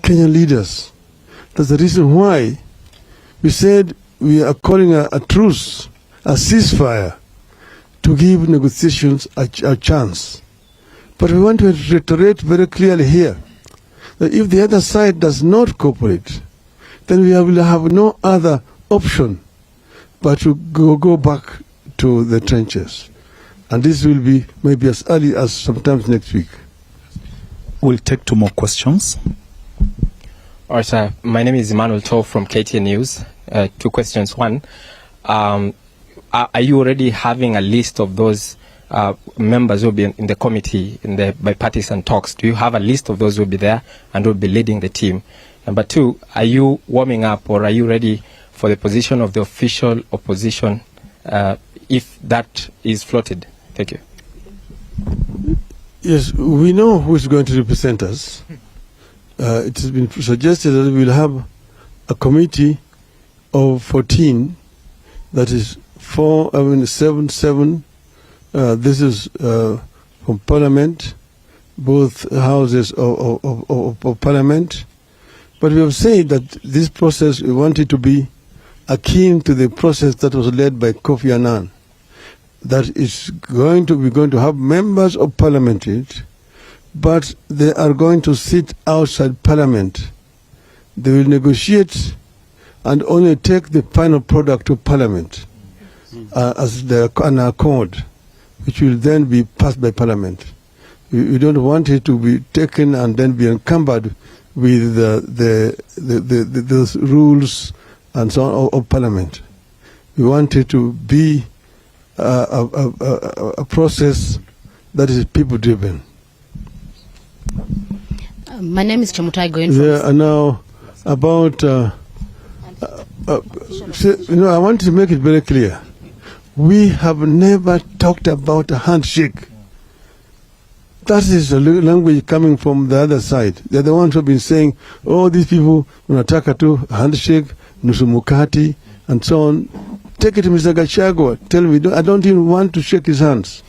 Kenyan leaders. That's the reason why we said we are calling a truce, a ceasefire, to give negotiations a chance. But we want to reiterate very clearly here that if the other side does not cooperate, then we will have no other option but to go back to the trenches. And this will be maybe as early as sometimes next week. We'll take 2 more questions. All right, sir. My name is Emmanuel Tov from KTN News. 2 questions. One, are you already having a list of those members who will be in the committee, in the bipartisan talks? Do you have a list of those who will be there and will be leading the team? Number 2, are you warming up or are you ready for the position of the official opposition if that is floated? Thank you. Yes, we know who is going to represent us. It has been suggested that we will have a committee of 14, that is 7. This is from Parliament, both houses of Parliament. But we have said that this process, we want it to be akin to the process that was led by Kofi Annan. That is we're going to have members of Parliament in it, but they are going to sit outside Parliament. They will negotiate and only take the final product to Parliament as an accord, which will then be passed by Parliament. We don't want it to be taken and then be encumbered with those rules and so on of Parliament. We want it to be a process that is people-driven. My name is Chamutai going from... Yeah, and now about... I want to make it very clear. We have never talked about a handshake. That is a language coming from the other side. They're the ones who have been saying, oh, these people, unataka tu, handshake, nusu mukati, and so on. Take it to Mr. Gachagua. Tell me, I don't even want to shake his hands.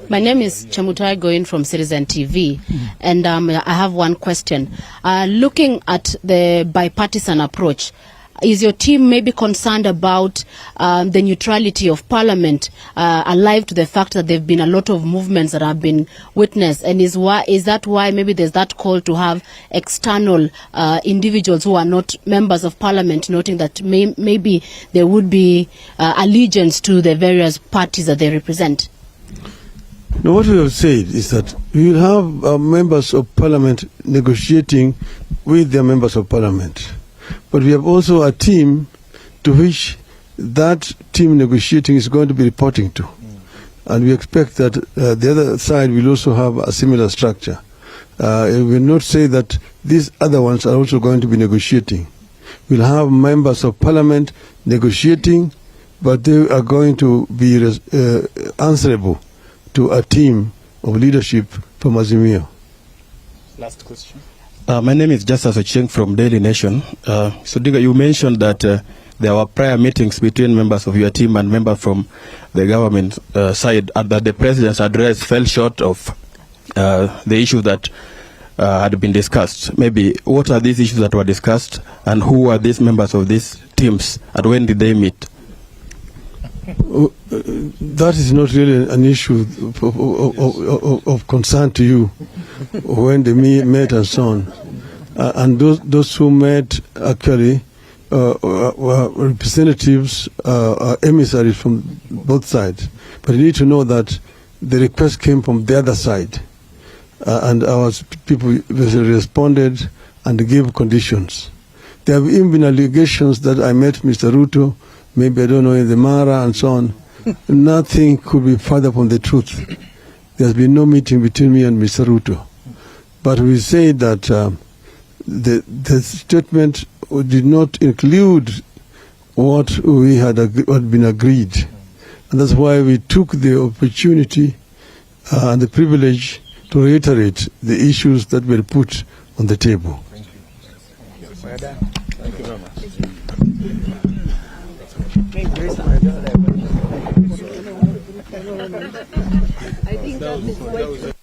My name is Chamutai Goin from Citizen TV, and I have one question. Looking at the bipartisan approach, is your team maybe concerned about the neutrality of Parliament, alive to the fact that there have been a lot of movements that have been witnessed? And is that why maybe there's that call to have external individuals who are not members of Parliament, noting that maybe there would be allegiance to the various parties that they represent? Now, what we have said is that we will have members of Parliament negotiating with their members of Parliament. But we have also a team to which that team negotiating is going to be reporting to. And we expect that the other side will also have a similar structure. We will not say that these other ones are also going to be negotiating. We'll have members of Parliament negotiating, but they are going to be answerable to a team of leadership from Azimio. Last question. My name is Justice Ochieng from Daily Nation. So, Diga, you mentioned that there were prior meetings between members of your team and members from the government side, and that the president's address fell short of the issues that had been discussed. Maybe what are these issues that were discussed, and who are these members of these teams, and when did they meet? That is not really an issue of concern to you when they met and so on. And those who met actually were representatives, emissaries from both sides. But you need to know that the request came from the other side. And our people responded and gave conditions. There have even been allegations that I met Mr. Ruto, maybe I don't know, in the Mara and so on. Nothing could be further from the truth. There's been no meeting between me and Mr. Ruto. But we say that the statement did not include what we had been agreed. And that's why we took the opportunity and the privilege to reiterate the issues that were put on the table. Thank you very much. I think that is